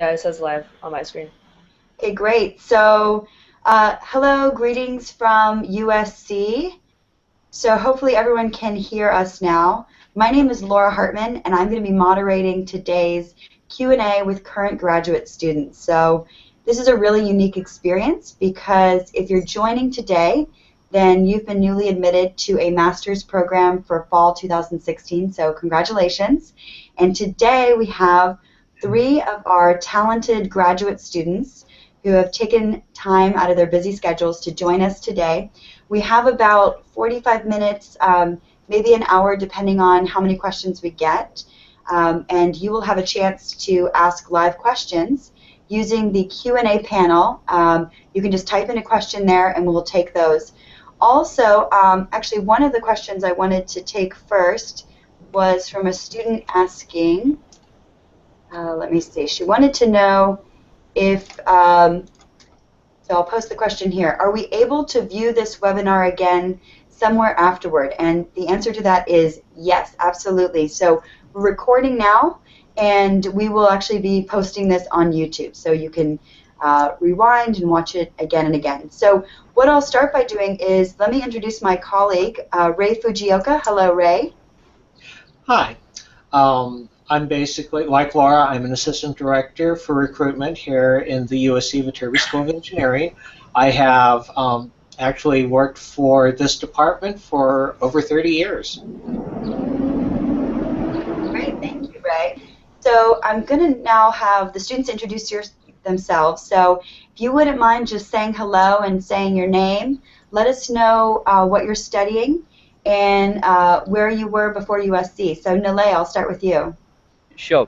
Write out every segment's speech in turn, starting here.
Yeah, it says live on my screen. Okay, great. So, hello, greetings from USC. So hopefully everyone can hear us now. My name is Laura Hartman, and I'm going to be moderating today's Q&A with current graduate students. So this is a really unique experience because if you're joining today, then you've been newly admitted to a master's program for fall 2016, so congratulations. And today we have three of our talented graduate students who have taken time out of their busy schedules to join us today. We have about 45 minutes, maybe an hour, depending on how many questions we get. And you will have a chance to ask live questions using the Q&A panel. You can just type in a question there, and we'll take those. Also, actually, one of the questions I wanted to take first was from a student asking, let me see, she wanted to know if so I'll post the question here. Are we able to view this webinar again somewhere afterward? And the answer to that is yes, absolutely. So we're recording now, and we will actually be posting this on YouTube. So you can rewind and watch it again and again. So what I'll start by doing is let me introduce my colleague, Ray Fujioka. Hello, Ray. Hi. I'm basically, like Laura, I'm an assistant director for recruitment here in the USC Viterbi School of Engineering. I have actually worked for this department for over 30 years. Great, thank you, Ray. So I'm going to now have the students introduce themselves. So if you wouldn't mind just saying hello and saying your name, let us know what you're studying and where you were before USC. So Nilay, I'll start with you. Sure.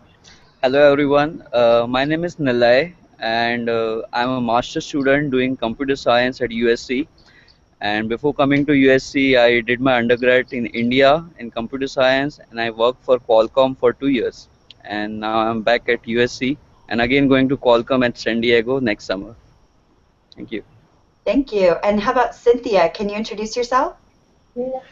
Hello everyone. My name is Nilay and I'm a master student doing computer science at USC. And before coming to USC, I did my undergrad in India in computer science and I worked for Qualcomm for 2 years. And now I'm back at USC and again going to Qualcomm at San Diego next summer. Thank you. Thank you. And how about Cynthia? Can you introduce yourself?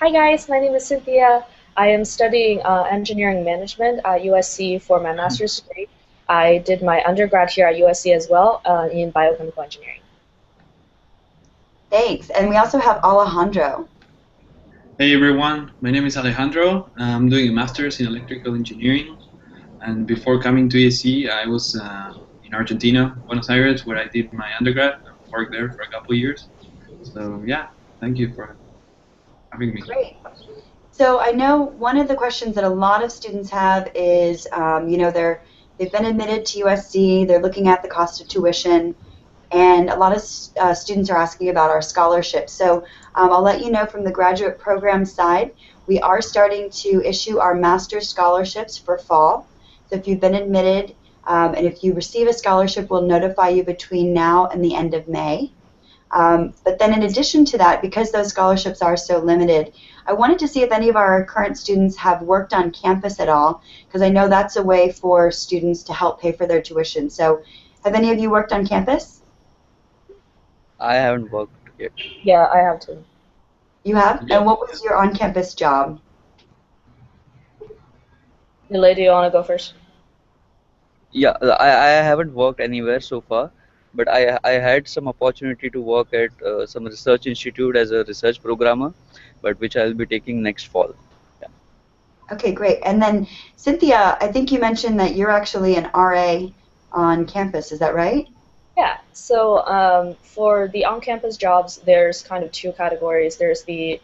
Hi guys, my name is Cynthia. I am studying engineering management at USC for my master's degree. I did my undergrad here at USC as well in biochemical engineering. Thanks. And we also have Alejandro. Hey everyone, my name is Alejandro. I'm doing a master's in electrical engineering, and before coming to ESC, I was in Argentina, Buenos Aires, where I did my undergrad and worked there for a couple of years. So yeah, thank you for having me. Great. So I know one of the questions that a lot of students have is, they've been admitted to USC, they're looking at the cost of tuition, and a lot of students are asking about our scholarships. So I'll let you know from the graduate program side, we are starting to issue our master's scholarships for fall. So if you've been admitted and if you receive a scholarship, we'll notify you between now and the end of May. But then in addition to that, because those scholarships are so limited, I wanted to see if any of our current students have worked on campus at all, because I know that's a way for students to help pay for their tuition. So have any of you worked on campus? I haven't worked yet. Yeah, I have to. You have? Yeah. And what was your on-campus job? Nilay, do you want to go first? Yeah, I haven't worked anywhere so far, but I had some opportunity to work at some research institute as a research programmer, but which I'll be taking next fall. Yeah. Okay, great. And then Cynthia, I think you mentioned that you're actually an RA on campus. Is that right? Yeah, so for the on-campus jobs, there's kind of two categories. There's the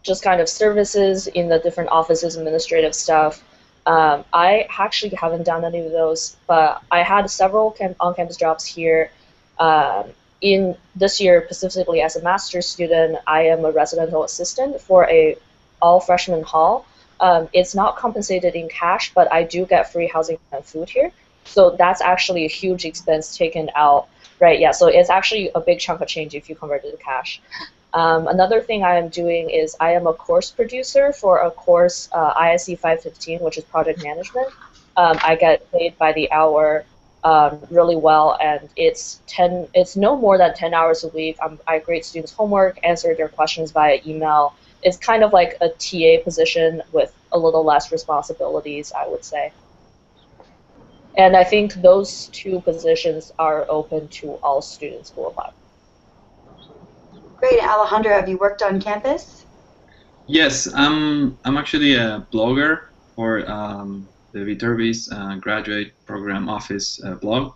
just kind of services in the different offices, administrative stuff. I actually haven't done any of those, but I had several on-campus jobs here. In this year, specifically as a master's student, I am a residential assistant for a all-freshman hall. It's not compensated in cash, but I do get free housing and food here. So that's actually a huge expense taken out, right? Yeah, so it's actually a big chunk of change if you convert it to cash. Another thing I am doing is I am a course producer for a course, ISE 515, which is project management. I get paid by the hour really well, and it's no more than 10 hours a week. I grade students' homework, answer their questions via email. It's kind of like a TA position with a little less responsibilities, I would say. And I think those two positions are open to all students who apply. Great. Alejandro, have you worked on campus? Yes, I'm actually a blogger for the Viterbi's graduate program office blog,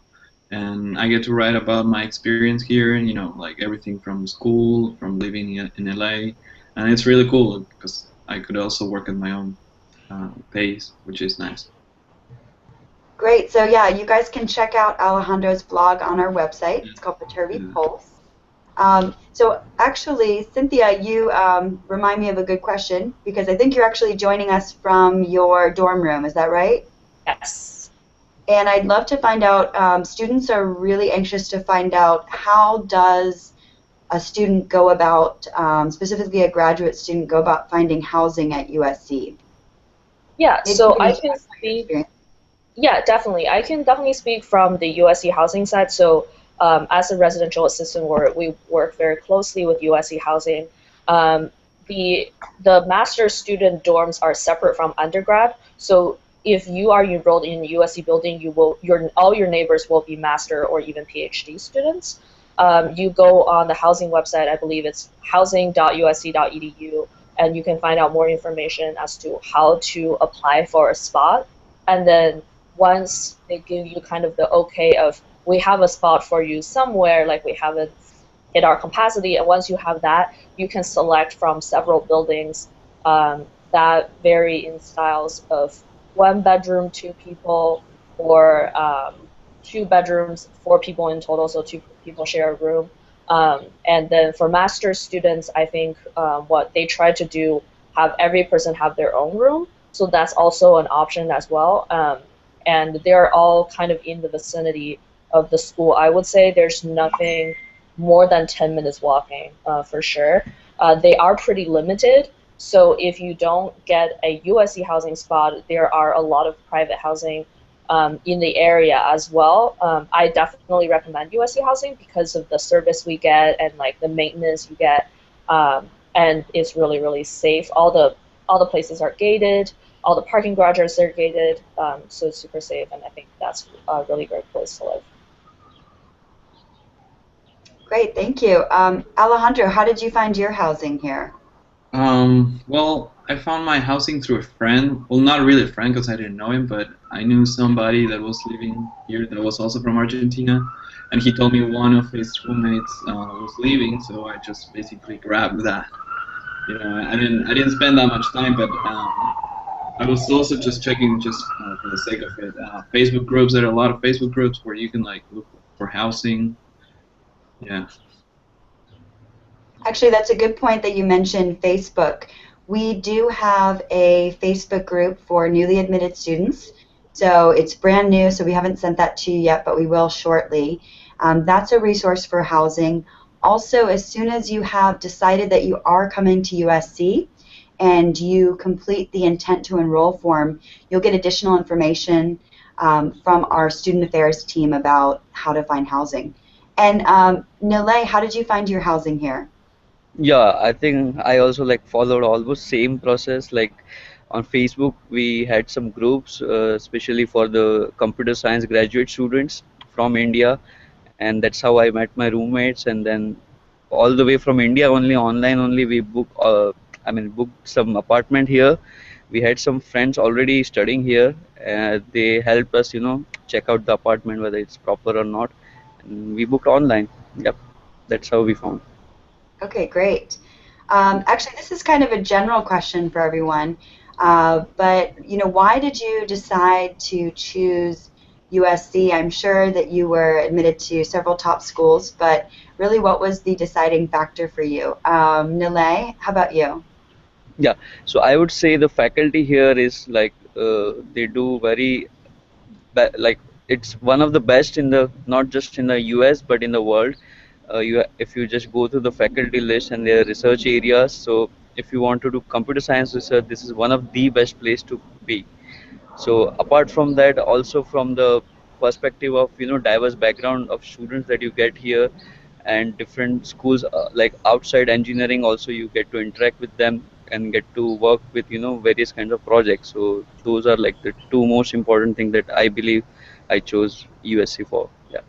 and I get to write about my experience here. You know, like everything from school, from living in LA, and it's really cool because I could also work at my own pace, which is nice. Great. So yeah, you guys can check out Alejandro's blog on our website. It's called Viterbi Yeah. Pulse. So actually, Cynthia, you remind me of a good question because I think you're actually joining us from your dorm room. Is that right? Yes. And I'd love to find out, students are really anxious to find out how does a student go about, specifically a graduate student, go about finding housing at USC? Yeah, Maybe so you can I just can talk about your speak. experience. Yeah, definitely. I can definitely speak from the USC housing side. So, as a residential assistant, we work very closely with USC housing. Um, the the master student dorms are separate from undergrad. So, if you are enrolled in a USC building, all your neighbors will be master or even PhD students. You go on the housing website. I believe it's housing.usc.edu, and you can find out more information as to how to apply for a spot. And then once they give you kind of the okay of we have a spot for you somewhere, like we haven't hit our capacity, and once you have that, you can select from several buildings that vary in styles of one bedroom, two people, or two bedrooms, four people in total, so two people share a room. And then for master's students, I think what they try to do have every person have their own room, so that's also an option as well. And they're all kind of in the vicinity of the school. I would say there's nothing more than 10 minutes walking for sure. They are pretty limited. So if you don't get a USC housing spot, there are a lot of private housing in the area as well. I definitely recommend USC housing because of the service we get and like the maintenance you get, and it's really really safe. All the places are gated. All the parking garages are gated, so it's super safe, and I think that's a really great place to live. Great, thank you. Alejandro, how did you find your housing here? Well, I found my housing through a friend. Well, not really a friend because I didn't know him, but I knew somebody that was living here that was also from Argentina, and he told me one of his roommates was leaving, so I just basically grabbed that. You know, I didn't spend that much time, but I was also just checking just for the sake of it. Facebook groups. There are a lot of Facebook groups where you can like look for housing. Yeah. Actually, that's a good point that you mentioned Facebook. We do have a Facebook group for newly admitted students. So it's brand new, so we haven't sent that to you yet, but we will shortly. That's a resource for housing. Also, as soon as you have decided that you are coming to USC and you complete the intent to enroll form, you'll get additional information from our student affairs team about how to find housing. And Nile, how did you find your housing here? Yeah, I think I also like followed almost same process. Like on Facebook, we had some groups, especially for the computer science graduate students from India, and that's how I met my roommates. And then all the way from India, only online, only we booked some apartment here. We had some friends already studying here. They helped us, check out the apartment whether it's proper or not. And we booked online. Yep, that's how we found. Okay, great. Actually, this is kind of a general question for everyone, but why did you decide to choose USC? I'm sure that you were admitted to several top schools, but really, what was the deciding factor for you? Nile, how about you? Yeah, so I would say the faculty here is like they do very like it's one of the best in the not just in the US but in the world. If you just go through the faculty list and their research areas, so if you want to do computer science research, this is one of the best place to be. So apart from that, also from the perspective of diverse background of students that you get here and different schools like outside engineering, also you get to interact with them and get to work with various kinds of projects. So those are like the two most important things that I believe I chose USC for. Yeah.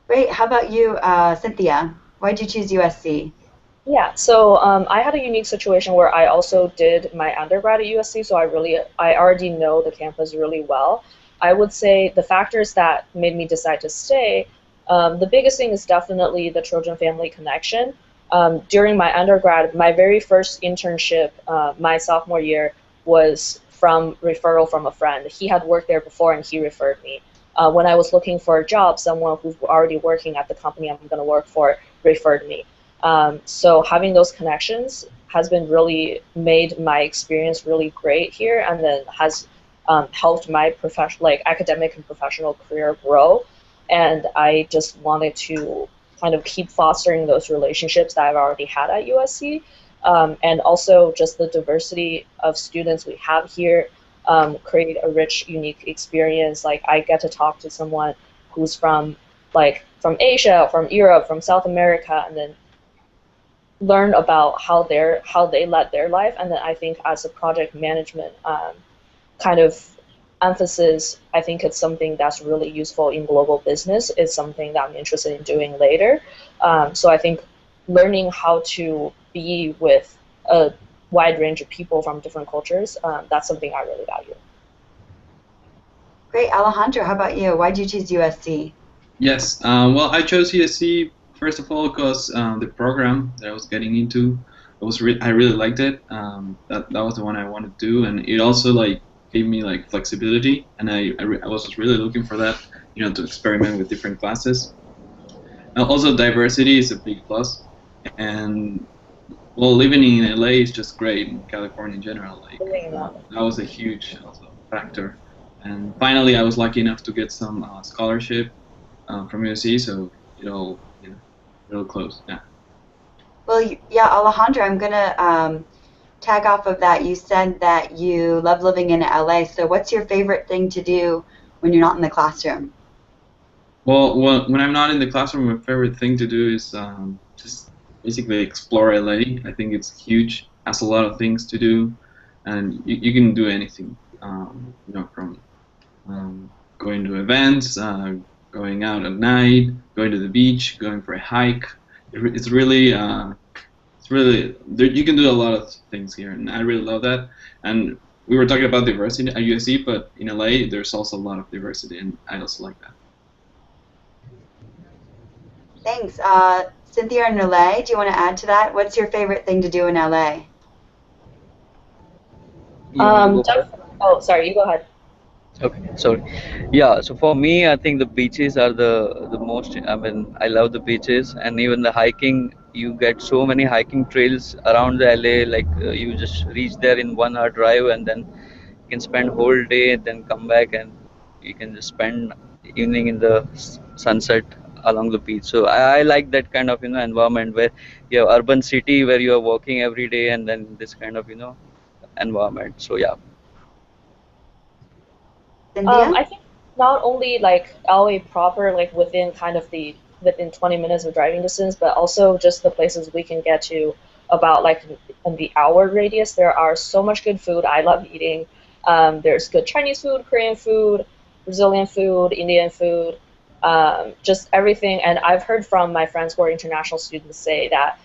Great. How about you, Cynthia? Why did you choose USC? Yeah, so I had a unique situation where I also did my undergrad at USC, so I already know the campus really well. I would say the factors that made me decide to stay, the biggest thing is definitely the Trojan family connection. During my undergrad, my very first internship, my sophomore year, was from referral from a friend. He had worked there before and he referred me. When I was looking for a job, someone who's already working at the company I'm going to work for referred me. So having those connections has been really made my experience really great here, and then has helped my like academic and professional career grow. And I just wanted to kind of keep fostering those relationships that I've already had at USC, and also just the diversity of students we have here create a rich, unique experience. Like I get to talk to someone who's from Asia, from Europe, from South America, and then learn about how they led their life. And then I think as a project management kind of emphasis, I think it's something that's really useful in global business. It's something that I'm interested in doing later. So I think learning how to be with a wide range of people from different cultures, that's something I really value. Great. Alejandro, how about you? Why did you choose USC? Yes, well, I chose USC first of all because the program that I was getting into, I really liked it. That was the one I wanted to do, and it also like gave me like flexibility, and I was really looking for that, to experiment with different classes. Also, diversity is a big plus, and well, living in LA is just great, in California in general. Like that was a huge also factor. And finally, I was lucky enough to get some scholarship from USC, so real close. Yeah. Well, yeah, Alejandro, I'm gonna tag off of that. You said that you love living in LA. So, what's your favorite thing to do when you're not in the classroom? Well, when I'm not in the classroom, my favorite thing to do is just basically explore LA. I think it's huge, has a lot of things to do, and you can do anything. From going to events, going out at night, going to the beach, going for a hike. It's really, you can do a lot of things here, and I really love that. And we were talking about diversity at USC, but in LA, there's also a lot of diversity, and I also like that. Thanks. Cynthia and LA, do you want to add to that? What's your favorite thing to do in LA? Oh, sorry, you go ahead. Okay, sorry. Yeah, so for me, I think the beaches are the most. I mean, I love the beaches, and even the hiking. You get so many hiking trails around the LA. Like you just reach there in 1 hour drive, and then you can spend whole day, then come back, and you can just spend evening in the sunset along the beach. So I like that kind of environment where you have urban city where you are walking every day, and then this kind of environment. So yeah. Cynthia? I think not only like LA proper, like within 20 minutes of driving distance, but also just the places we can get to about like in the hour radius. There are so much good food. I love eating. There's good Chinese food, Korean food, Brazilian food, Indian food, just everything. And I've heard from my friends who are international students say that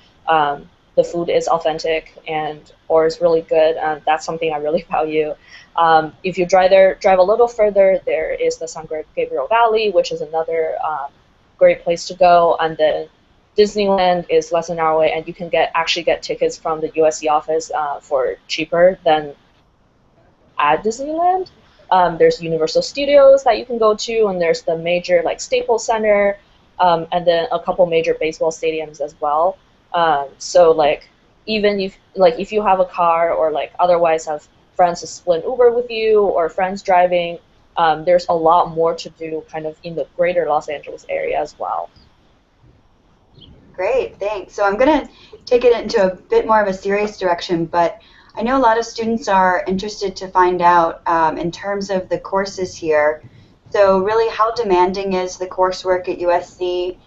the food is authentic or is really good, and that's something I really value. If you drive a little further, there is the San Gabriel Valley, which is another great place to go, and then Disneyland is less than an hour away, and you can actually get tickets from the USC office for cheaper than at Disneyland. There's Universal Studios that you can go to, and there's the major like Staples Center, and then a couple major baseball stadiums as well. So like even if you have a car or like otherwise have friends to split Uber with you or friends driving, there's a lot more to do kind of in the greater Los Angeles area as well. Great, thanks. So I'm going to take it into a bit more of a serious direction, but I know a lot of students are interested to find out in terms of the courses here. So really, how demanding is the coursework at USC?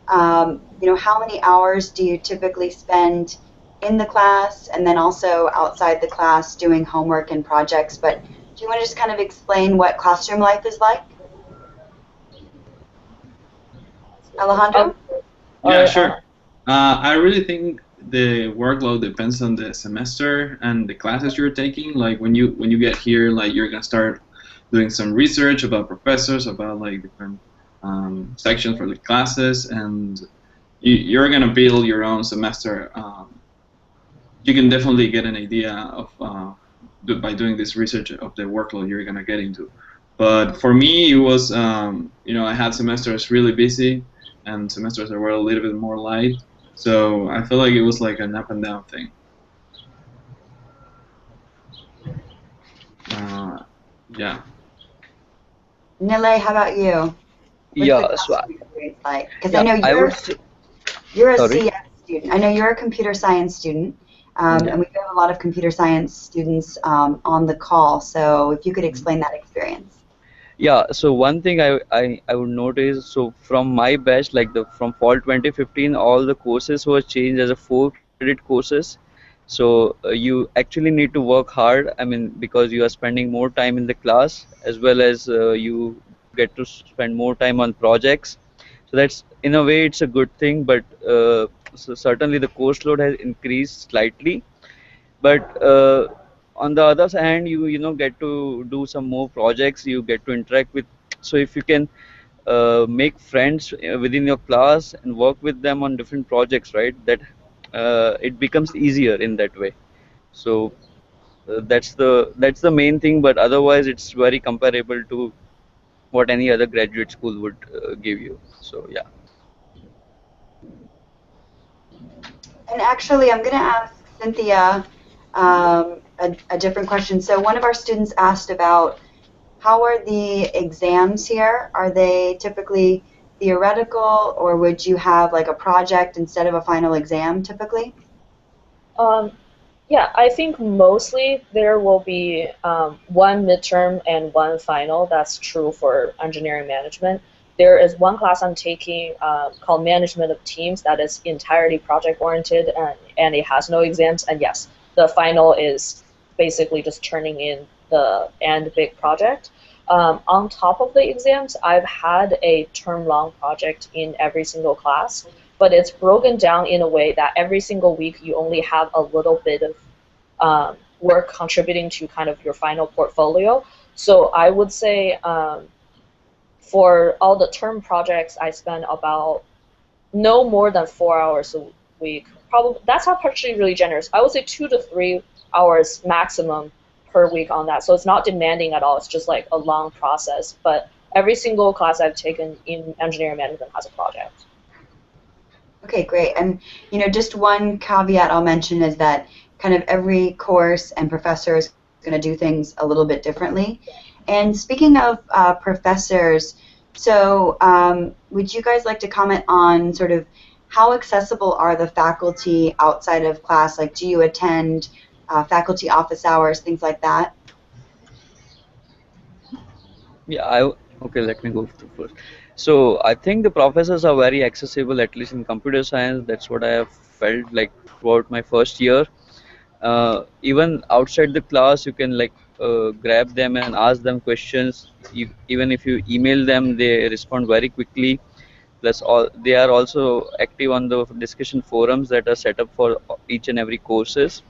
How many hours do you typically spend in the class and then also outside the class doing homework and projects? But Do you want to just kind of explain what classroom life is like? Alejandro? Yeah, sure. I really think the workload depends on the semester and the classes you're taking. Like when you get here, like you're gonna start doing some research about professors, about like different sections for the classes, and you're gonna build your own semester. You can definitely get an idea of by doing this research of the workload you're gonna get into. But for me, it was I had semesters really busy and semesters that were a little bit more light. So I feel like it was like an up and down thing. Yeah. Nile, how about you? What's the Yeah, so classroom experience like? Because I yeah, know I would say, you're a sorry. CS student. I know you're a computer science student, Yeah. and we have a lot of computer science students on the call. So if you could explain that experience. Yeah, so one thing I would notice, so from my batch, like from fall 2015, all the courses were changed as a 4 credit courses. So you actually need to work hard. I mean, because you are spending more time in the class as well as you get to spend more time on projects. So that's in a way it's a good thing, but so certainly the course load has increased slightly. But on the other hand, you get to do some more projects, you get to interact with, so if you can make friends within your class and work with them on different projects, right, that it becomes easier in that way. So that's the main thing, but otherwise it's very comparable to what any other graduate school would give you. So yeah. And actually, I'm going to ask Cynthia a different question. So one of our students asked about how are the exams here? Are they typically theoretical, or would you have like a project instead of a final exam typically? Um, yeah, I think mostly there will be one midterm and one final. That's true for engineering management. There is one class I'm taking called Management of Teams that is entirely project oriented, and it has no exams. And yes, the final is basically just turning in the end big project. On top of the exams, I've had a term long project in every single class, but it's broken down in a way that every single week you only have a little bit of work contributing to kind of your final portfolio. So I would say for all the term projects, I spend about no more than 4 hours a week. Probably that's not actually really generous. I would say 2 to 3 hours maximum per week on that. So it's not demanding at all. It's just like a long process. But every single class I've taken in engineering management has a project. Okay, great. And just one caveat I'll mention is that kind of every course and professor is going to do things a little bit differently. And speaking of professors, so would you guys like to comment on sort of how accessible are the faculty outside of class? Like, do you attend faculty office hours, things like that? Yeah, okay, let me go through first. So I think the professors are very accessible, at least in computer science. That's what I have felt like throughout my first year. Even outside the class, you can like grab them and ask them questions. Even if you email them, they respond very quickly. Plus, they are also active on the discussion forums that are set up for each and every courses.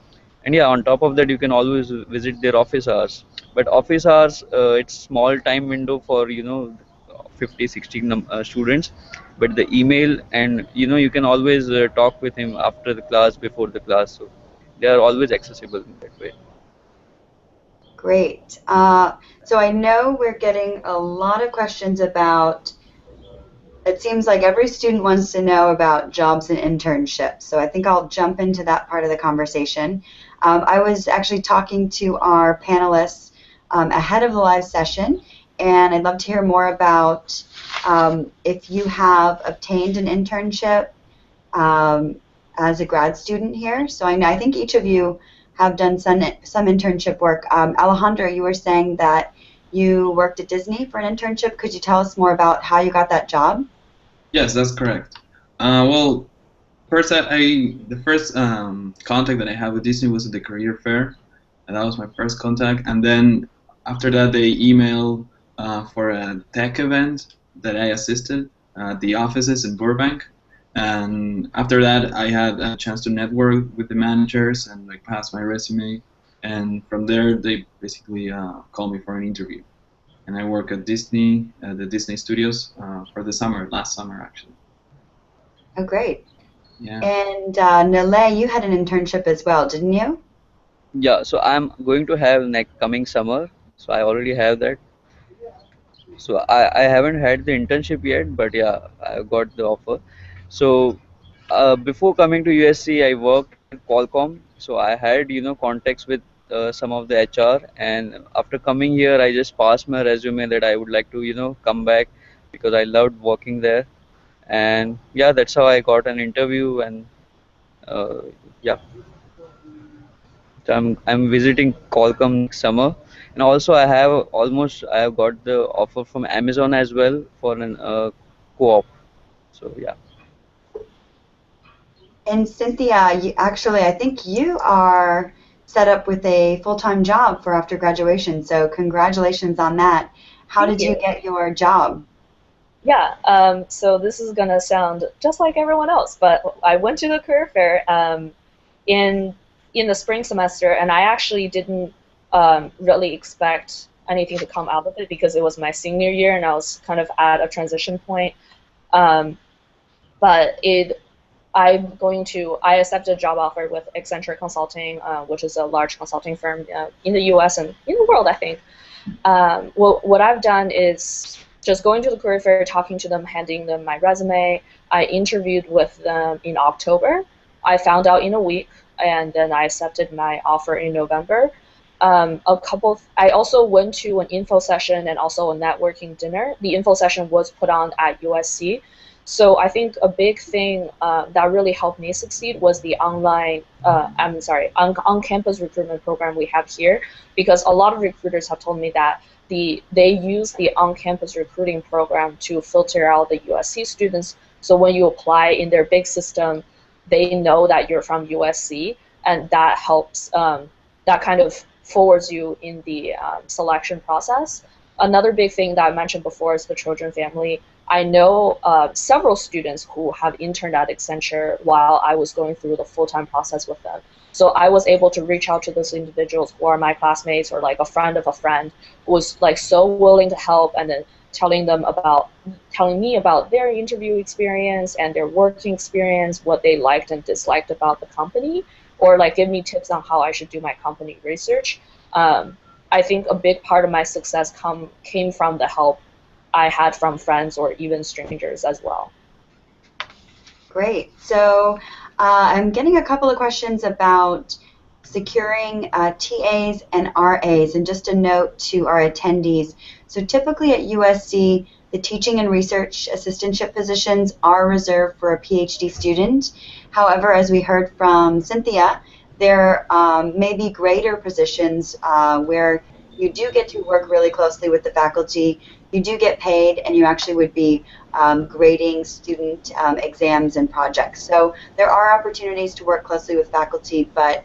And yeah, on top of that, you can always visit their office hours. But office hours, it's small time window for 50, 60 students. But the email, and you can always talk with him after the class, before the class. So they are always accessible in that way. Great. So I know we're getting a lot of questions about, it seems like every student wants to know about jobs and internships. So I think I'll jump into that part of the conversation. I was actually talking to our panelists ahead of the live session, and I'd love to hear more about if you have obtained an internship as a grad student here. So I think each of you have done some internship work. Alejandro, you were saying that you worked at Disney for an internship. Could you tell us more about how you got that job? Yes, that's correct. Well, first, the first contact that I had with Disney was at the career fair, and that was my first contact. And then after that, they emailed for a tech event that I assisted at the offices in Burbank. And after that, I had a chance to network with the managers and like pass my resume. And from there, they basically called me for an interview. And I work at Disney, the Disney Studios, for the summer, last summer actually. Oh, great. Yeah. And Nile, you had an internship as well, didn't you? Yeah, so I'm going to have next coming summer. So I already have that. So I haven't had the internship yet, but yeah, I got the offer. So before coming to USC, I worked at Qualcomm. So I had, contacts with some of the HR, and after coming here, I just passed my resume that I would like to, come back because I loved working there. And yeah, that's how I got an interview, and uh, yeah. So I'm visiting Qualcomm next summer, and also I have got the offer from Amazon as well for an co-op. So yeah. And Cynthia, actually, I think you are set up with a full-time job for after graduation, so congratulations on that. How Thank did you you. get your job? Yeah, so this is gonna sound just like everyone else, but I went to the career fair in in the spring semester, and I actually didn't really expect anything to come out of it because it was my senior year and I was kind of at a transition point. Um, but I accepted a job offer with Accenture Consulting, which is a large consulting firm in the U.S. and in the world, I think. Well, what I've done is just going to the career fair, talking to them, handing them my resume. I interviewed with them in October. I found out in a week, and then I accepted my offer in November. I also went to an info session and also a networking dinner. The info session was put on at USC. So I think a big thing that really helped me succeed was the on-campus recruitment program we have here, because a lot of recruiters have told me that they use the on-campus recruiting program to filter out the USC students. So when you apply in their big system, they know that you're from USC, and that helps. That kind of forwards you in the selection process. Another big thing that I mentioned before is the Trojan family. I know several students who have interned at Accenture while I was going through the full-time process with them. So I was able to reach out to those individuals who are my classmates or like a friend of a friend who was like so willing to help, and then telling me about their interview experience and their working experience, what they liked and disliked about the company, or like give me tips on how I should do my company research. I think a big part of my success came from the help I had from friends or even strangers as well. Great. So I'm getting a couple of questions about securing TAs and RAs, and just a note to our attendees. So typically at USC, the teaching and research assistantship positions are reserved for a PhD student. However, as we heard from Cynthia, there may be greater positions where you do get to work really closely with the faculty, you do get paid, and you actually would be grading student exams and projects. So there are opportunities to work closely with faculty, but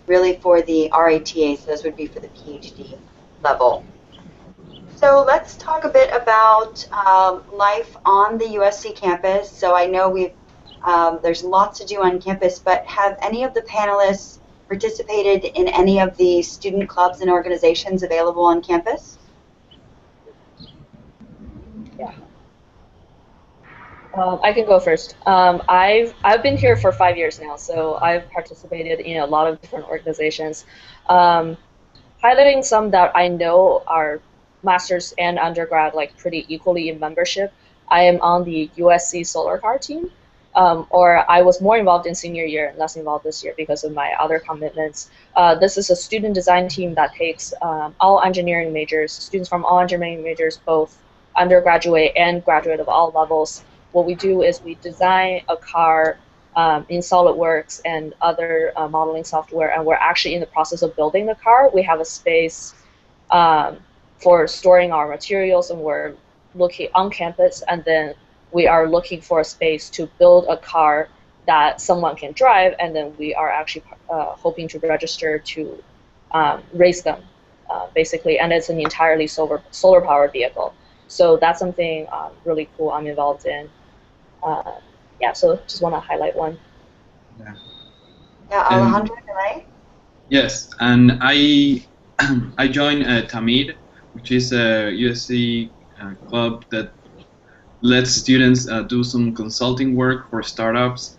really for the RATAs, those would be for the PhD level. So let's talk a bit about life on the USC campus. So I know there's lots to do on campus, but have any of the panelists participated in any of the student clubs and organizations available on campus? Yeah. I can go first. I've been here for 5 years now, so I've participated in a lot of different organizations. Highlighting some that I know are masters and undergrad like pretty equally in membership. I am on the USC Solar Car team, or I was more involved in senior year and less involved this year because of my other commitments. This is a student design team that takes all engineering majors, students from all engineering majors, both undergraduate and graduate of all levels. What we do is we design a car in SolidWorks and other modeling software, and we're actually in the process of building the car. We have a space for storing our materials, and we're looking on campus, and then we are looking for a space to build a car that someone can drive, and then we are actually hoping to register to race them basically, and it's an entirely solar powered vehicle. So that's something really cool I'm involved in. Yeah, so just want to highlight one. Yeah. Yeah, And Alejandro, Delay? yes, and I I joined Tamid, which is a USC club that lets students do some consulting work for startups,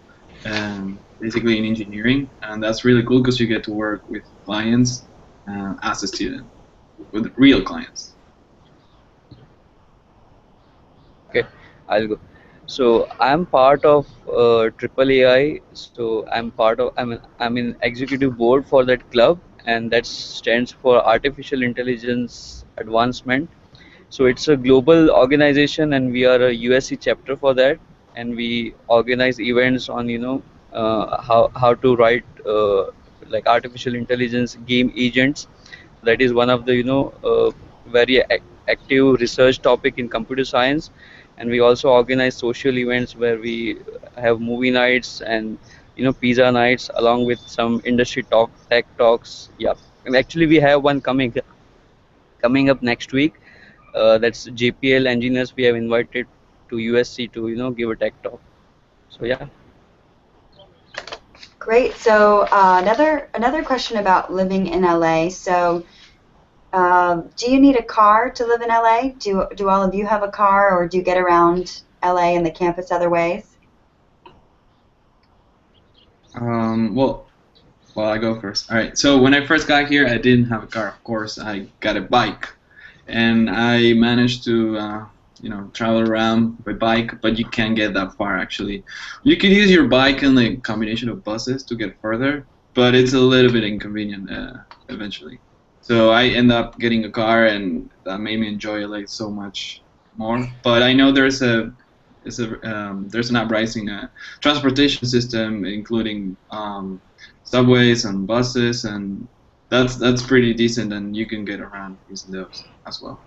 basically in engineering, and that's really cool because you get to work with clients as a student, with real clients. Okay, I'll go. So I'm part of Triple AI. So I'm in executive board for that club, and that stands for Artificial Intelligence Advancement. So it's a global organization, and we are a USC chapter for that, and we organize events on how to write like artificial intelligence game agents. That is one of the very active research topic in computer science, and we also organize social events where we have movie nights and pizza nights along with some industry tech talks. Yeah, and actually we have one coming up next week. That's JPL engineers we have invited to USC to give a tech talk. So yeah. Great. So another question about living in LA. So do you need a car to live in LA? Do all of you have a car, or do you get around LA and the campus other ways? Well, I go first. All right. So when I first got here, I didn't have a car. Of course, I got a bike, and I managed to travel around by bike. But you can't get that far actually. You could use your bike and a combination of buses to get further, but it's a little bit inconvenient eventually. So I end up getting a car, and that made me enjoy LA so much more. But I know there's an uprising transportation system, including subways and buses, and that's pretty decent, and you can get around using those as well.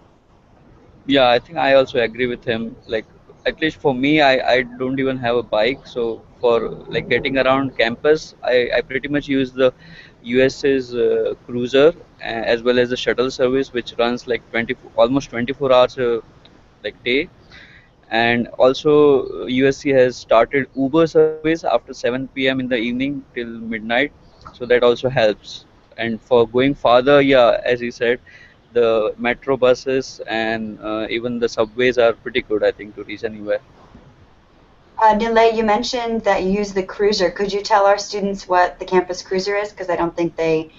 Yeah, I think I also agree with him. Like, at least for me, I don't even have a bike. So for like getting around campus, I pretty much use the US's cruiser as well as the shuttle service, which runs like almost 24 hours like day. And also USC has started Uber service after 7 p.m. in the evening till midnight, so that also helps. And for going farther, yeah, as you said, the metro buses and even the subways are pretty good, I think, to reach anywhere. Nile, you mentioned that you use the cruiser. Could you tell our students what the campus cruiser is? Because I don't think they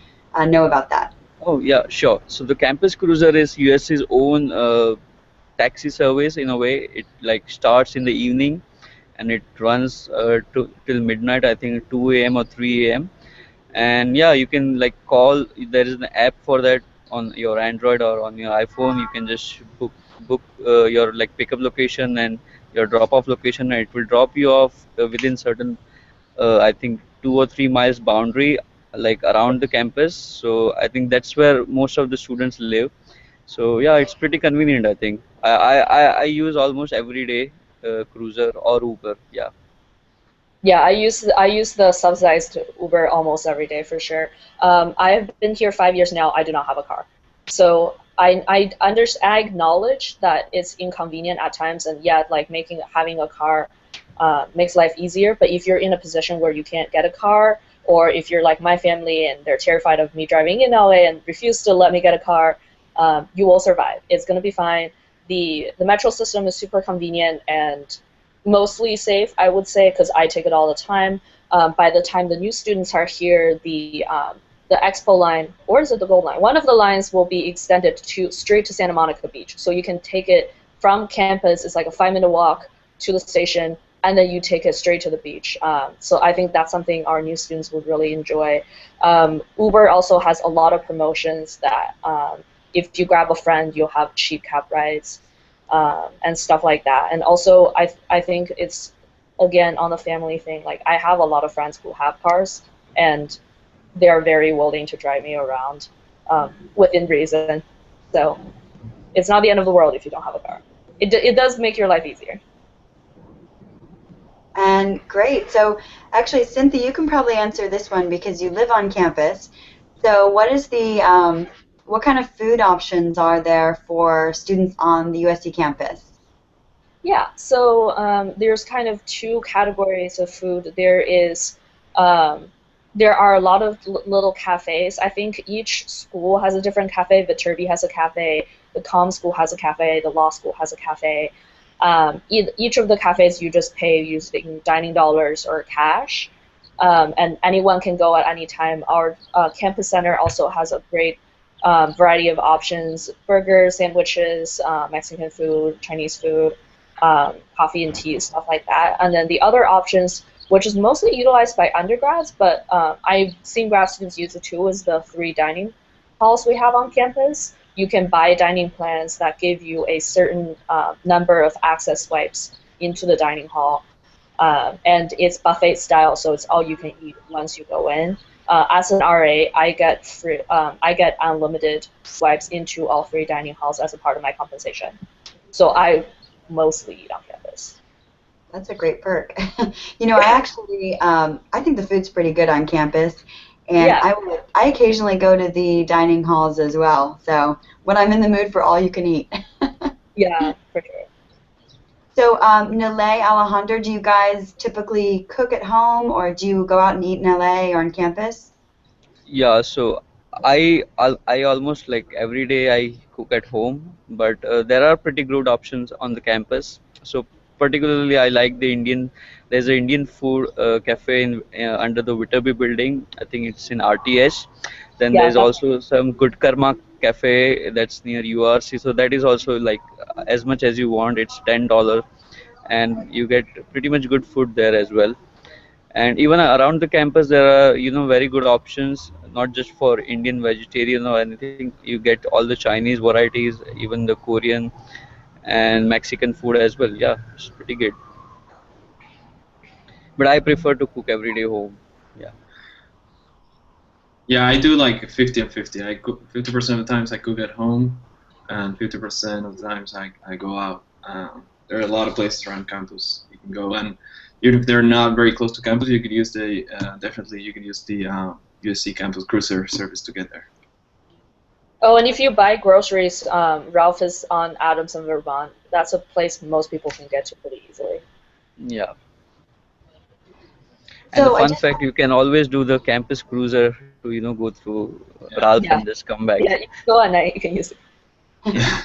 know about that. Oh yeah, sure. So the campus cruiser is USC's own taxi service. In a way, it like starts in the evening and it runs till midnight, I think 2 a.m. or 3 a.m. And yeah, you can like call. There is an app for that on your Android or on your iPhone. You can just book your like pickup location and your drop off location, and it will drop you off within certain I think 2 or 3 miles boundary like around the campus. So I think that's where most of the students live. So yeah, it's pretty convenient, I think. I use almost every day cruiser or Uber. Yeah. Yeah, I use the subsidized Uber almost every day for sure. I've been here 5 years now. I do not have a car, so I acknowledge that it's inconvenient at times, and yeah, like having a car makes life easier. But if you're in a position where you can't get a car, or if you're like my family and they're terrified of me driving in LA and refuse to let me get a car, you will survive. It's gonna be fine. The metro system is super convenient and mostly safe, I would say, because I take it all the time. By the time the new students are here, the Expo line, or is it the Gold line? One of the lines will be extended to straight to Santa Monica Beach. So you can take it from campus. It's like a 5-minute walk to the station, and then you take it straight to the beach. So I think that's something our new students would really enjoy. Uber also has a lot of promotions that if you grab a friend, you'll have cheap cab rides. And stuff like that. And also, I think it's, again, on the family thing, like I have a lot of friends who have cars, and they're very willing to drive me around within reason. So it's not the end of the world if you don't have a car. It does make your life easier. And great. So actually, Cynthia, you can probably answer this one because you live on campus. So what is the what kind of food options are there for students on the USC campus? Yeah, so there's kind of two categories of food. Um, there are a lot of little cafes. I think each school has a different cafe. Viterbi has a cafe. The comm school has a cafe. The law school has a cafe. Each of the cafes you just pay using dining dollars or cash, and anyone can go at any time. Our campus center also has a great variety of options: burgers, sandwiches, Mexican food, Chinese food, coffee and tea, stuff like that. And then the other options, which is mostly utilized by undergrads, but I've seen grad students use it too, is the 3 dining halls we have on campus. You can buy dining plans that give you a certain number of access swipes into the dining hall. And it's buffet style, so it's all you can eat once you go in. As an RA, I get unlimited swipes into all 3 dining halls as a part of my compensation. So I mostly eat on campus. That's a great perk. You know, I think the food's pretty good on campus, and Yeah. I occasionally go to the dining halls as well. So when I'm in the mood for all you can eat. Yeah, for sure. So, Nile, Alejandro, do you guys typically cook at home, or do you go out and eat in LA or on campus? Yeah, so I almost like every day I cook at home, but there are pretty good options on the campus. So particularly I like the Indian. There's an Indian food cafe in under the Viterbi building. I think it's in RTS. Then Yeah, there's that's also some Good Karma cafe that's near URC. So that is also like as much as you want. It's $10, and you get pretty much good food there as well. And even around the campus there are very good options, not just for Indian vegetarian or anything. You get all the Chinese varieties, even the Korean and Mexican food as well. Yeah, it's pretty good, but I prefer to cook every day home. Yeah. Yeah, I do like 50 and 50. I cook 50% of the times I cook at home, and 50% of the times I go out. There are a lot of places around campus you can go, and even if they're not very close to campus, you could use the definitely you can use the USC campus cruiser service to get there. Oh, and if you buy groceries, Ralph is on Adams and Vermont. That's a place most people can get to pretty easily. Yeah. And the So I fun just fact, you can always do the campus cruiser to go through Yeah. Ralph Yeah, and just come back. yeah. You can go at night. You can use it. Yeah.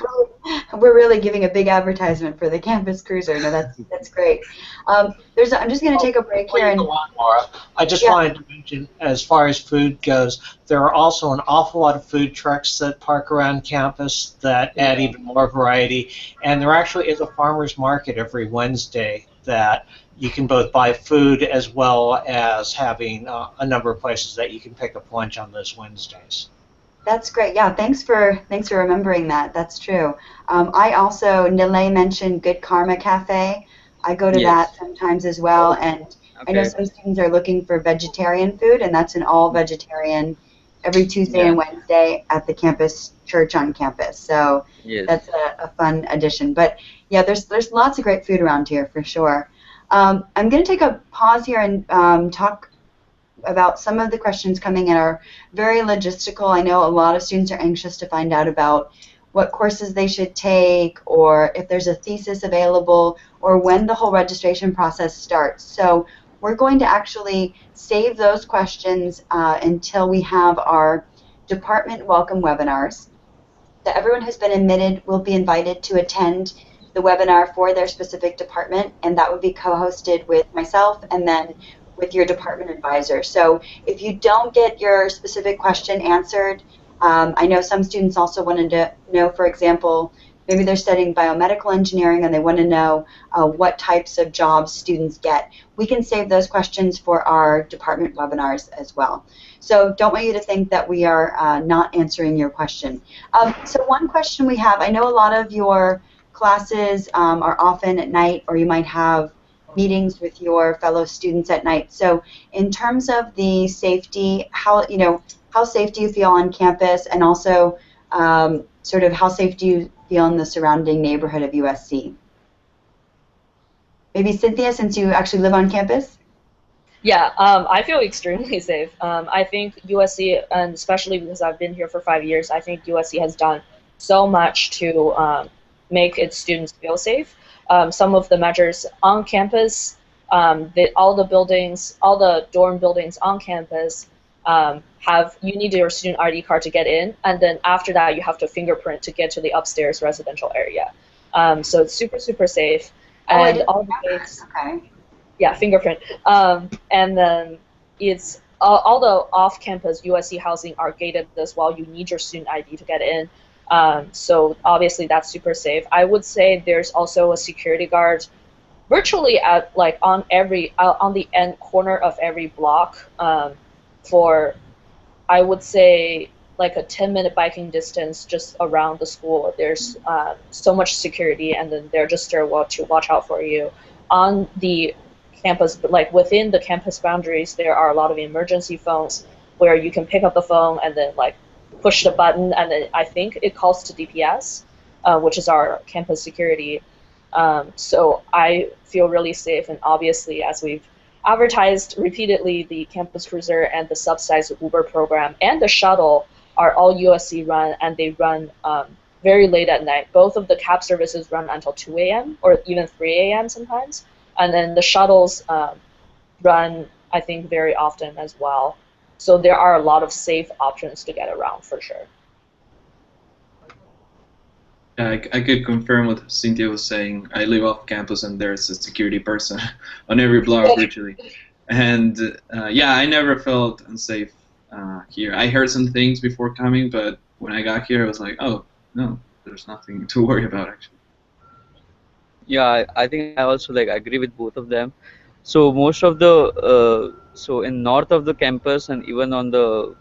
we're really giving a big advertisement for the campus cruiser. No, that's great. I'm just going to take a break Before here you and go on, Laura, I just yeah. wanted to mention, as far as food goes, there are also an awful lot of food trucks that park around campus that add even more variety. And there actually is a farmer's market every Wednesday that you can both buy food as well as having a number of places that you can pick up lunch on those Wednesdays. That's great. Yeah, thanks for remembering that. That's true. I also Nile mentioned Good Karma Cafe. I go to that Yes. sometimes as well, and I know Okay. some students are looking for vegetarian food, and that's an all vegetarian every Tuesday Yeah. and Wednesday at the campus church on campus. So Yes. that's a fun addition. But yeah, there's lots of great food around here for sure. I'm going to take a pause here and talk about some of the questions coming in are very logistical. I know a lot of students are anxious to find out about what courses they should take, or if there's a thesis available, or when the whole registration process starts. So we're going to actually save those questions until we have our department welcome webinars. So everyone who's been admitted will be invited to attend the webinar for their specific department, and that would be co-hosted with myself and then with your department advisor. So if you don't get your specific question answered, I know some students also wanted to know, for example, maybe they're studying biomedical engineering and they want to know what types of jobs students get. We can save those questions for our department webinars as well. So don't want you to think that we are not answering your question. So one question we have, I know a lot of your classes are often at night, or you might have meetings with your fellow students at night. So in terms of the safety, how safe do you feel on campus, and also sort of how safe do you feel in the surrounding neighborhood of USC? Maybe Cynthia, since you actually live on campus? Yeah, I feel extremely safe. I think USC, and especially because I've been here for 5 years, I think USC has done so much to make its students feel safe. Some of the measures on campus, all the buildings, all the dorm buildings on campus you need your student ID card to get in, and then after that you have to fingerprint to get to the upstairs residential area. So it's super, super safe, Oh, I and didn't all know the that. gates. Okay. Yeah, fingerprint. And then it's all the off-campus USC housing are gated as well. You need your student ID to get in. So obviously that's super safe. I would say there's also a security guard virtually at like on every on the end corner of every block for I would say like a 10-minute biking distance just around the school. There's so much security, and then they're just there to watch out for you. On the campus, like within the campus boundaries, there are a lot of emergency phones where you can pick up the phone and then like push the button, and then I think it calls to DPS, which is our campus security. So I feel really safe, and obviously, as we've advertised repeatedly, the Campus Cruiser and the subsidized Uber program and the shuttle are all USC run, and they run very late at night. Both of the cab services run until 2 a.m. or even 3 a.m. sometimes, and then the shuttles run, I think, very often as well. So there are a lot of safe options to get around for sure. Yeah, I could confirm what Cynthia was saying. I live off campus and there's a security person on every block virtually. And yeah, I never felt unsafe here. I heard some things before coming, but when I got here, I was like, oh, no, there's nothing to worry about actually. Yeah, I think I also like agree with both of them. So most of the so in north of the campus and even on the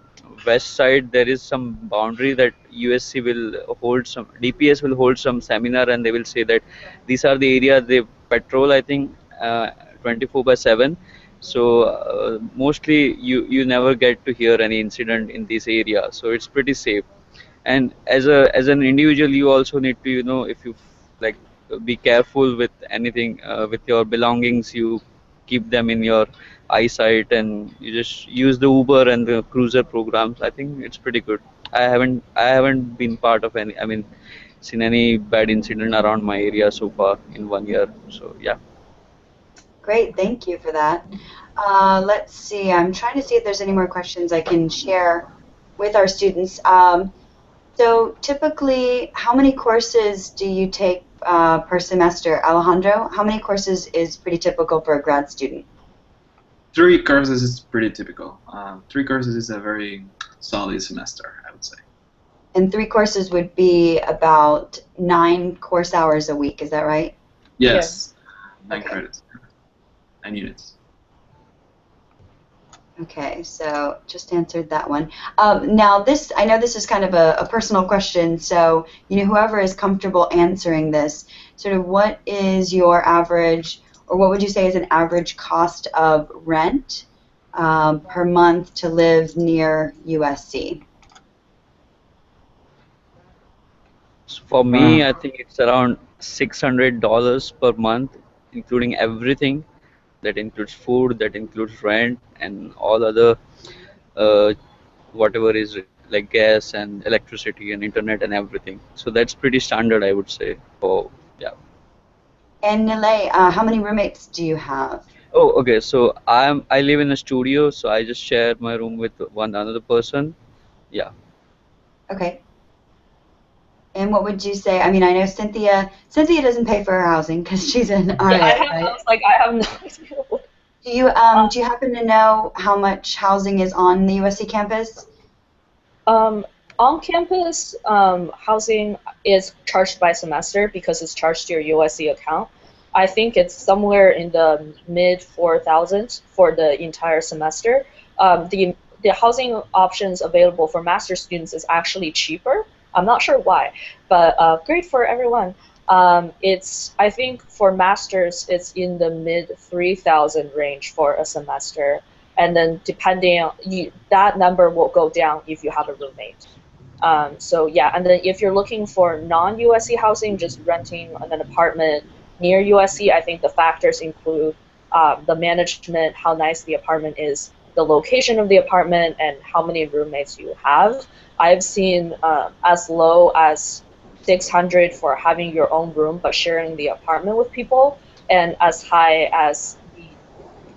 west side, there is some boundary that USC will hold some DPS will hold some seminar, and they will say that these are the area they patrol. I think 24/7. So mostly you never get to hear any incident in this area. So it's pretty safe. And as an individual, you also need to if you like be careful with anything with your belongings. You keep them in your eyesight, and you just use the Uber and the cruiser programs. I think it's pretty good. I haven't been part of any, I mean, seen any bad incident around my area so far in 1 year. So yeah. Great, thank you for that. Let's see, I'm trying to see if there's any more questions I can share with our students. So typically, how many courses do you take per semester? Alejandro, how many courses is pretty typical for a grad student? 3 courses is pretty typical. 3 courses is a very solid semester, I would say. And 3 courses would be about 9 course hours a week, is that right? Yes, 9 Okay. credits, 9 units. Okay, so just answered that one. Now this, I know this is kind of a personal question, so whoever is comfortable answering this, sort of what is your average, or what would you say is an average cost of rent per month to live near USC? So for me, I think it's around $600 per month, including everything. That includes food, that includes rent, and all other uh, whatever is like gas and electricity and internet and everything. So that's pretty standard, I would say. For yeah. And Nile, how many roommates do you have? Oh, okay. So I live in a studio, so I just share my room with one another person. Yeah. Okay. And what would you say? I mean, I know Cynthia doesn't pay for her housing because she's an RA, Yeah, I right? was like, I have no idea. Do you happen to know how much housing is on the USC campus? On campus, housing is charged by semester because it's charged to your USC account. I think it's somewhere in the mid 4,000s for the entire semester. The housing options available for master students is actually cheaper. I'm not sure why, but great for everyone. I think for masters, it's in the mid 3,000 range for a semester, and then depending on that number will go down if you have a roommate. So yeah, and then if you're looking for non-USC housing, just renting an apartment near USC, I think the factors include the management, how nice the apartment is, the location of the apartment, and how many roommates you have. I've seen as low as 600 for having your own room but sharing the apartment with people, and as high as the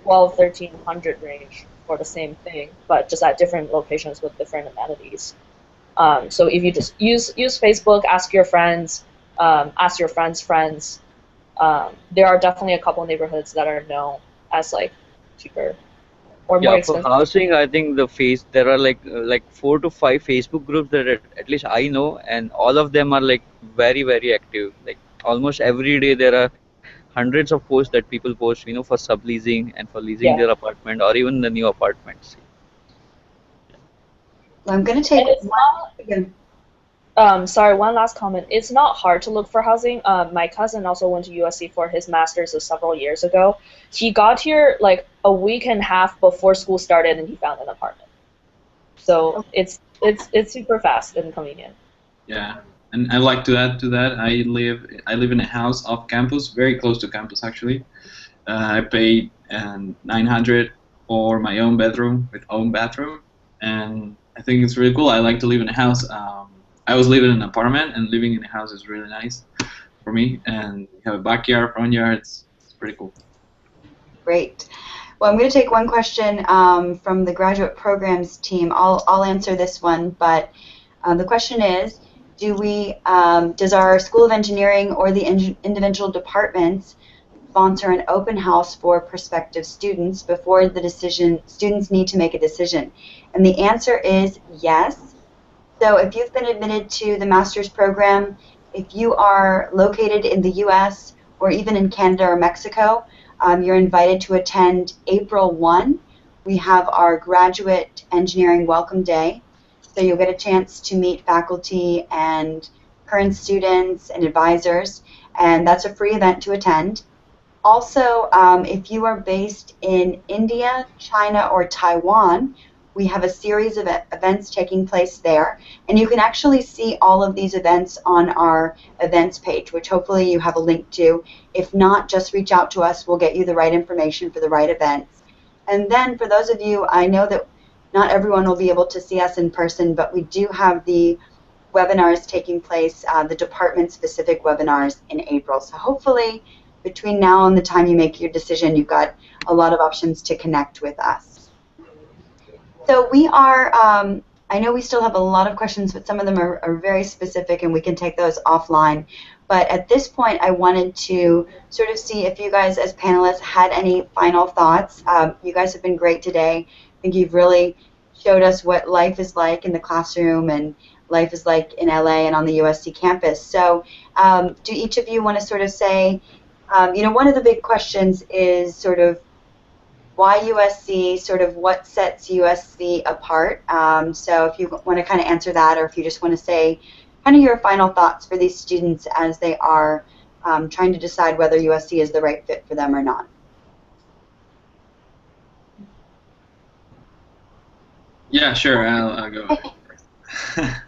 1300 range for the same thing, but just at different locations with different amenities. So if you just use Facebook, ask your friends, ask your friends' friends. There are definitely a couple neighborhoods that are known as like cheaper or more Yeah, for expensive. housing, I think there are like 4 to 5 Facebook groups that at least I know, and all of them are like very active. Like almost every day there are hundreds of posts that people post, for subleasing and for leasing their Yeah, apartment or even the new apartments. So I'm going to and take it's one. not. Again. Sorry, one last comment. It's not hard to look for housing. My cousin also went to USC for his master's several years ago. He got here like a week and a half before school started, and he found an apartment. So it's super fast and convenient. Yeah, and I like to add to that. I live in a house off campus, very close to campus actually. I paid 900 for my own bedroom with own bathroom, and I think it's really cool. I like to live in a house. I was living in an apartment, and living in a house is really nice for me. And you have a backyard, front yard. It's pretty cool. Great. Well, I'm going to take one question from the graduate programs team. I'll answer this one, but the question is, does our School of Engineering or the individual departments sponsor an open house for prospective students before students need to make a decision? And the answer is yes. So if you've been admitted to the master's program, if you are located in the US or even in Canada or Mexico, you're invited to attend April 1. We have our graduate engineering welcome day. So you'll get a chance to meet faculty and current students and advisors, and that's a free event to attend. Also, if you are based in India, China, or Taiwan, we have a series of events taking place there. And you can actually see all of these events on our events page, which hopefully you have a link to. If not, just reach out to us. We'll get you the right information for the right events. And then for those of you, I know that not everyone will be able to see us in person, but we do have the webinars taking place, the department-specific webinars in April. So hopefully between now and the time you make your decision, you've got a lot of options to connect with us. So we are, I know we still have a lot of questions, but some of them are very specific and we can take those offline. But at this point, I wanted to sort of see if you guys as panelists had any final thoughts. You guys have been great today. I think you've really showed us what life is like in the classroom and life is like in LA and on the USC campus. So do each of you want to sort of say, one of the big questions is sort of why USC, sort of what sets USC apart. So if you want to kind of answer that, or if you just want to say kind of your final thoughts for these students as they are trying to decide whether USC is the right fit for them or not. Yeah, sure. I'll go ahead first.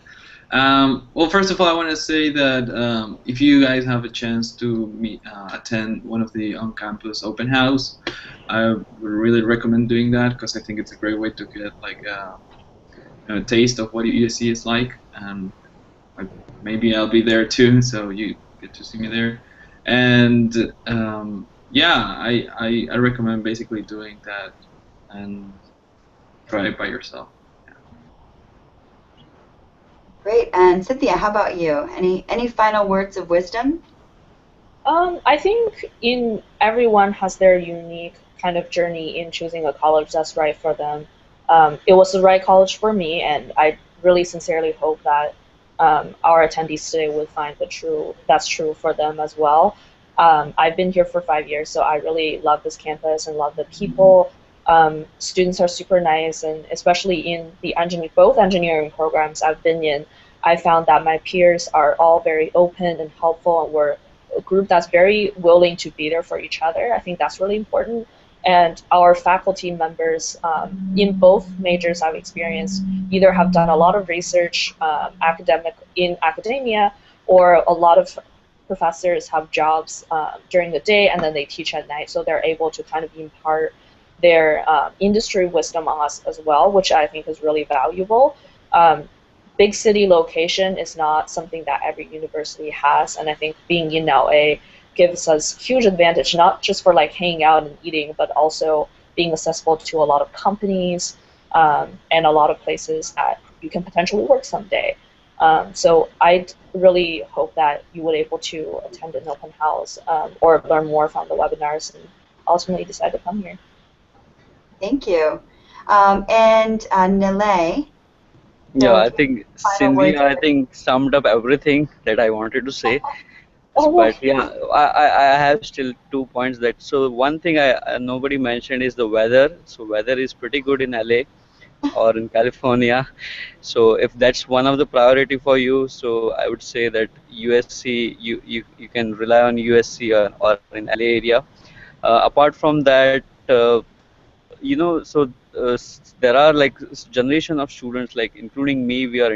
Well, first of all, I want to say that if you guys have a chance to attend one of the on-campus open house, I would really recommend doing that because I think it's a great way to get like a taste of what USC is like, and maybe I'll be there too, so you get to see me there. And yeah, I recommend basically doing that and try it by yourself. Great. And Cynthia, how about you? Any final words of wisdom? I think everyone has their unique kind of journey in choosing a college that's right for them. It was the right college for me, and I really sincerely hope that our attendees today would find that's true for them as well. I've been here for 5 years, so I really love this campus and love the people. Students are super nice, and especially in the both engineering programs I've been in, I found that my peers are all very open and helpful, and we're a group that's very willing to be there for each other. I think that's really important. And our faculty members in both majors I've experienced either have done a lot of research in academia or a lot of professors have jobs during the day and then they teach at night, so they're able to kind of impart their industry wisdom on us as well, which I think is really valuable. Big city location is not something that every university has, and I think being in LA gives us huge advantage, not just for like hanging out and eating, but also being accessible to a lot of companies and a lot of places that you can potentially work someday. So I really hope that you would able to attend an open house or learn more from the webinars and ultimately decide to come here. Thank you. And Nilay. Yeah, I think Final words. Cindy, I think summed up everything that I wanted to say. Oh, But yeah, I have still 2 points that. So one thing nobody mentioned is the weather. So weather is pretty good in LA or in California. So if that's one of the priority for you, so I would say that USC, you can rely on USC or in LA area. Apart from that, so there are like generation of students, like including me, we are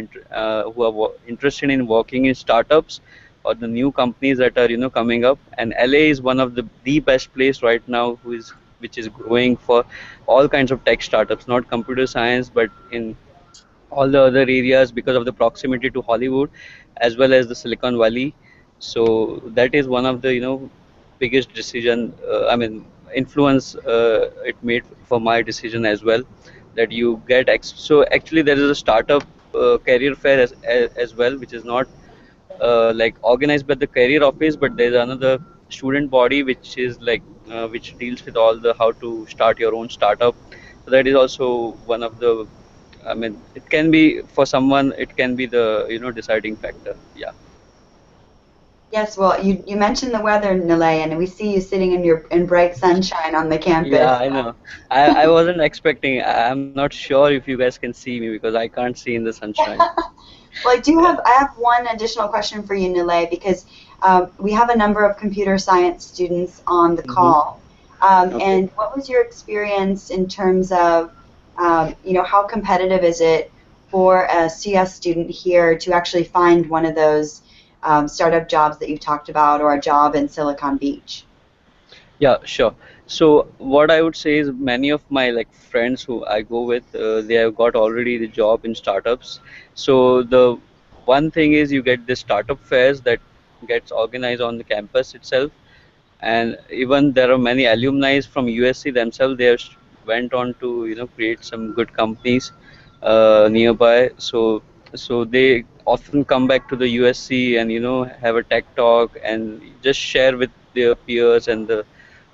who are interested in working in startups or the new companies that are coming up. And LA is one of the best place right now which is growing for all kinds of tech startups, not computer science, but in all the other areas because of the proximity to Hollywood as well as the Silicon Valley. So that is one of the biggest decision. I mean, influence it made for my decision as well. That you get so actually there is a startup career fair as well, which is not like organized by the career office, but there's another student body which is like which deals with all the how to start your own startup. So that is also one of the, I mean, it can be for someone, it can be the deciding factor. Yeah. Yes, well, you mentioned the weather, Nilay, and we see you sitting in bright sunshine on the campus. Yeah, I know. I wasn't expecting. I'm not sure if you guys can see me because I can't see in the sunshine. Well, Yeah. I have one additional question for you, Nilay, because we have a number of computer science students on the Mm-hmm. call. Okay. And what was your experience in terms of, how competitive is it for a CS student here to actually find one of those startup jobs that you've talked about, or a job in Silicon Beach? Yeah, sure. So what I would say is many of my like friends who I go with, they have got already the job in startups. So the one thing is you get the startup fairs that gets organized on the campus itself, and even there are many alumni from USC themselves. They have went on to create some good companies nearby. So they often come back to the USC and have a tech talk and just share with their peers and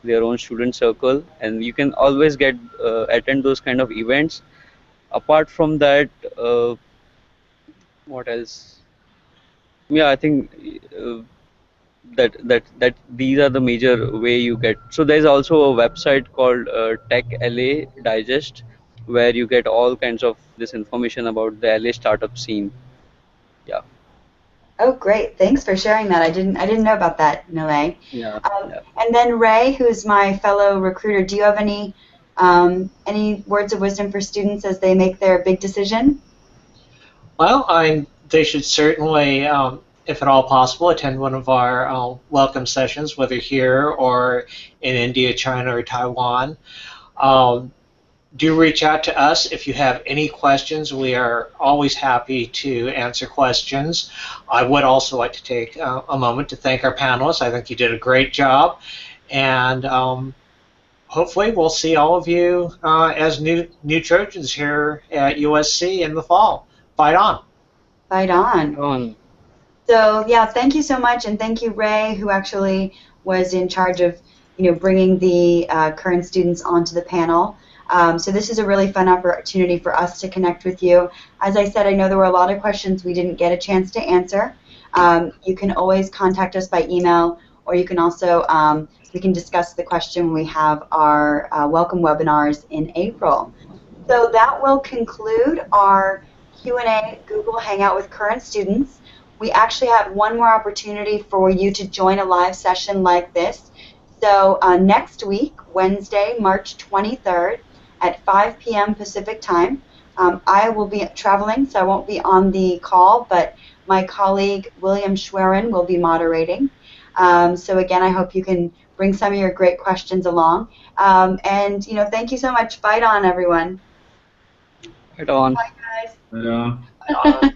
their own student circle, and you can always get attend those kind of events. Apart from that, what else? Yeah, I think uh, that these are the major way you get. So there's also a website called Tech LA Digest, where you get all kinds of this information about the LA startup scene. Yeah. Oh, great! Thanks for sharing that. I didn't know about that, Nilay. Yeah. Yeah. And then Ray, who's my fellow recruiter, do you have any words of wisdom for students as they make their big decision? Well, they should certainly, if at all possible, attend one of our welcome sessions, whether here or in India, China, or Taiwan. Um, do reach out to us if you have any questions. We are always happy to answer questions. I would also like to take a moment to thank our panelists. I think you did a great job. And hopefully we'll see all of you as new Trojans here at USC in the fall. Fight on. Fight on. On. So yeah, thank you so much, and thank you, Ray, who actually was in charge of bringing the current students onto the panel. So this is a really fun opportunity for us to connect with you. As I said, I know there were a lot of questions we didn't get a chance to answer. You can always contact us by email, or you can also we can discuss the question when we have our welcome webinars in April. So that will conclude our Q&A Google Hangout with current students. We actually have one more opportunity for you to join a live session like this. So next week, Wednesday, March 23rd at 5 p.m. Pacific time, I will be traveling, so I won't be on the call, but my colleague William Schwerin will be moderating. So again, I hope you can bring some of your great questions along. And thank you so much. Fight on, everyone. Right on. Bye, guys. But, Uh,